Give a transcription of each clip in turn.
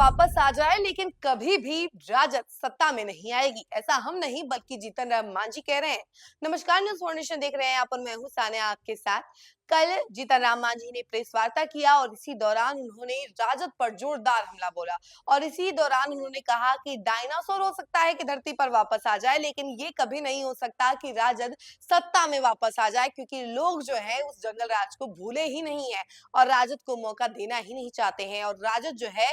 वापस आ जाए लेकिन कभी भी राजद सत्ता में नहीं आएगी, ऐसा हम नहीं बल्कि जीतन राम मांझी कह रहे हैं। नमस्कार, न्यूज़ फाउंडेशन देख रहे हैं आप और मैं हूं सानिया आपके साथ। कल जीतन राम मांझी ने प्रेस वार्ता किया और इसी दौरान उन्होंने राजद पर जोरदार हमला बोला और इसी दौरान उन्होंने कहा कि डायनासोर हो सकता है कि धरती पर वापस आ जाए, लेकिन ये कभी नहीं हो सकता कि राजद सत्ता में वापस आ जाए, क्योंकि लोग जो है उस जंगल राज को भूले ही नहीं है और राजद को मौका देना ही नहीं चाहते हैं। और राजद जो है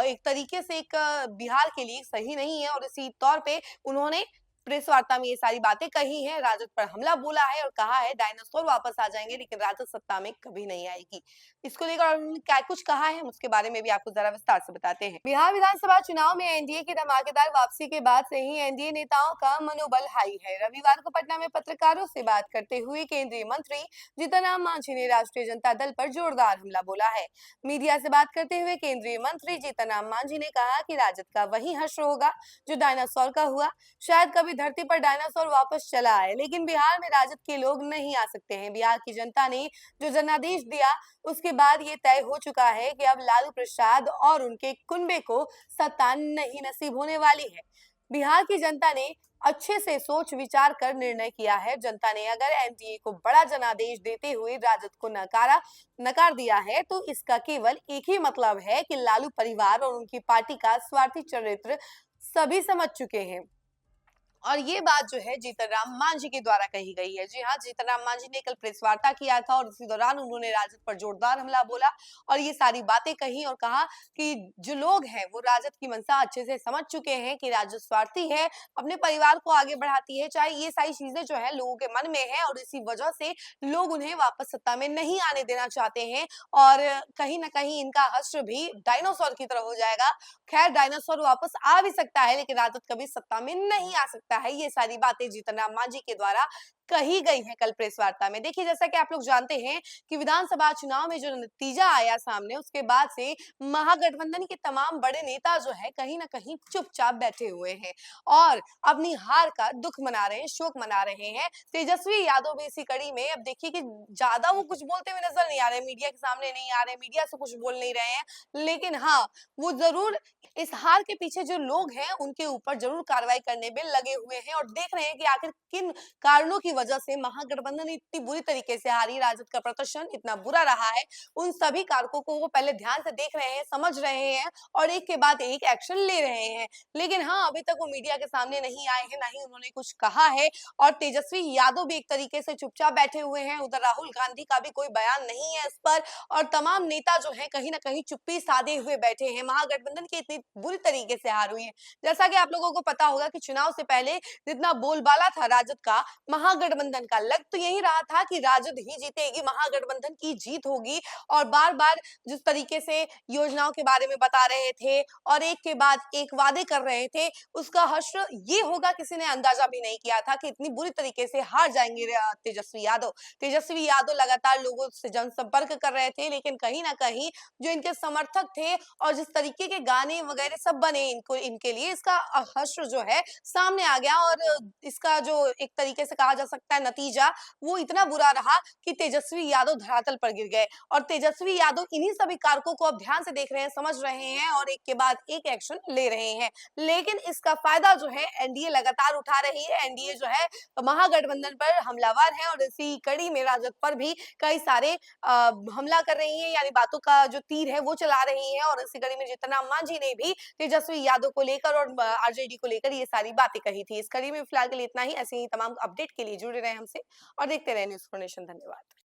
एक तरीके से एक बिहार के लिए सही नहीं है और इसी तौर पे उन्होंने प्रेस वार्ता में ये सारी बातें कही हैं, राजद पर हमला बोला है और कहा है डायनासोर वापस आ जाएंगे लेकिन राजद सत्ता में कभी नहीं आएगी। इसको लेकर उन्होंने क्या कुछ कहा है, हम उसके बारे में भी आपको जरा विस्तार से बताते हैं। बिहार विधानसभा चुनाव में एनडीए की धमाकेदार वापसी के बाद से ही एनडीए नेताओं का मनोबल हाई है। रविवार को पटना में पत्रकारों से बात करते हुए केंद्रीय मंत्री जीतन राम मांझी ने राष्ट्रीय जनता दल पर जोरदार हमला बोला है। मीडिया से बात करते हुए केंद्रीय मंत्री जीतन राम मांझी ने कहा कि राजद का वही हश्र होगा जो डायनासोर का हुआ। शायद कभी धरती पर डायनासोर वापस चला आए, लेकिन बिहार में राजद के लोग नहीं आ सकते हैं। बिहार की जनता ने जो जनादेश दिया उसके बाद ये तय हो चुका है कि अब लालू प्रसाद और उनके कुनबे को सत्ता नहीं नसीब होने वाली है। बिहार की जनता ने अच्छे से सोच विचार कर निर्णय किया है। जनता ने अगर एनडीए को बड़ा जनादेश देते हुए राजद को नकार दिया है तो इसका केवल एक ही मतलब है कि लालू परिवार और उनकी पार्टी का स्वार्थी चरित्र सभी समझ चुके हैं। और ये बात जो है जीतन राम मांझी के द्वारा कही गई है। जी हाँ, जीतन राम मांझी ने कल प्रेस वार्ता किया था और इसी दौरान उन्होंने राजद पर जोरदार हमला बोला और ये सारी बातें कही और कहा कि जो लोग हैं वो राजद की मंशा अच्छे से समझ चुके हैं कि राजद स्वार्थी है, अपने परिवार को आगे बढ़ाती है, चाहे ये सारी चीजें जो है लोगों के मन में है और इसी वजह से लोग उन्हें वापस सत्ता में नहीं आने देना चाहते हैं और कहीं ना कहीं इनका हश्र भी डायनासोर की तरह हो जाएगा। खैर, डायनासोर वापस आ भी सकता है लेकिन राजद कभी सत्ता में नहीं आ सकता है। ये सारी बातें जीतन राम मांझी के द्वारा कही गई है कल प्रेस वार्ता में। देखिए, जैसा कि आप लोग जानते हैं कि विधानसभा चुनाव में जो नतीजा आया सामने उसके बाद से महागठबंधन के तमाम बड़े नेता जो है कहीं ना कहीं चुपचाप बैठे हुए हैं और अपनी हार का दुख मना रहे हैं, शोक मना रहे हैं। तेजस्वी यादव भी इसी कड़ी में, अब देखिए कि ज्यादा वो कुछ बोलते हुए नजर नहीं आ रहे, मीडिया के सामने नहीं आ रहे, मीडिया से कुछ बोल नहीं रहे हैं, लेकिन हाँ, वो जरूर इस हार के पीछे जो लोग हैं उनके ऊपर जरूर कार्रवाई करने में लगे हुए हैं और देख रहे हैं कि आखिर किन कारणों की वजह से महागठबंधन इतनी बुरी तरीके से हारी, राजद का प्रदर्शन इतना बुरा रहा है। उन सभी कारकों को वो पहले ध्यान से देख रहे हैं, समझ रहे हैं और एक के बाद एक एक्शन ले रहे हैं। लेकिन हाँ, अभी तक वो मीडिया के सामने नहीं आए हैं, ना ही उन्होंने कुछ कहा है और तेजस्वी यादव भी एक तरीके से चुपचाप बैठे हुए हैं। उधर राहुल गांधी का भी कोई बयान नहीं है इस पर और तमाम नेता जो है कहीं ना कहीं चुप्पी साधे हुए बैठे हैं। महागठबंधन की इतनी बुरी तरीके से हार हुई है। जैसा कि आप लोगों को पता होगा कि चुनाव से पहले जितना बोलबाला था राजद का, महागठबंधन का, लग तो यही रहा था कि राजद ही जीतेगी, महागठबंधन की जीत होगी और बार बार जिस तरीके से योजनाओं के बारे में बता रहे थे और एक के बाद एक वादे कर रहे थे, उसका हश्र ये होगा किसी ने अंदाजा भी नहीं किया था कि इतनी बुरी तरीके से हार जाएंगे तेजस्वी यादव। तेजस्वी यादव लगातार लोगों से जनसंपर्क कर रहे थे, लेकिन कहीं ना कहीं जो इनके समर्थक थे और जिस तरीके के गाने वगैरह सब बने इनको इनके लिए, इसका हश्र जो है सामने आ गया और इसका जो एक तरीके से कहा जा सकता है नतीजा, वो इतना बुरा रहा कि तेजस्वी यादव धरातल पर गिर गए और तेजस्वी यादव इन्हीं सभी कारकों को अब ध्यान से देख रहे हैं, समझ रहे हैं और एक के बाद एक एक्शन ले रहे हैं। लेकिन इसका फायदा जो है एनडीए लगातार उठा रही है। एनडीए जो है महागठबंधन पर हमलावर है और इसी कड़ी में राजद पर भी कई सारे हमला कर रही है, यानी बातों का जो तीर है वो चला रही है और इसी कड़ी में जीतन राम मांझी ने भी तेजस्वी यादव को लेकर और आरजेडी को लेकर ये सारी बातें कही थी। इस कड़ी में फिलहाल के लिए इतना ही। ऐसे ही तमाम अपडेट के लिए जुड़े रहे हमसे और देखते रहे न्यूज़ फाउंडेशन। धन्यवाद।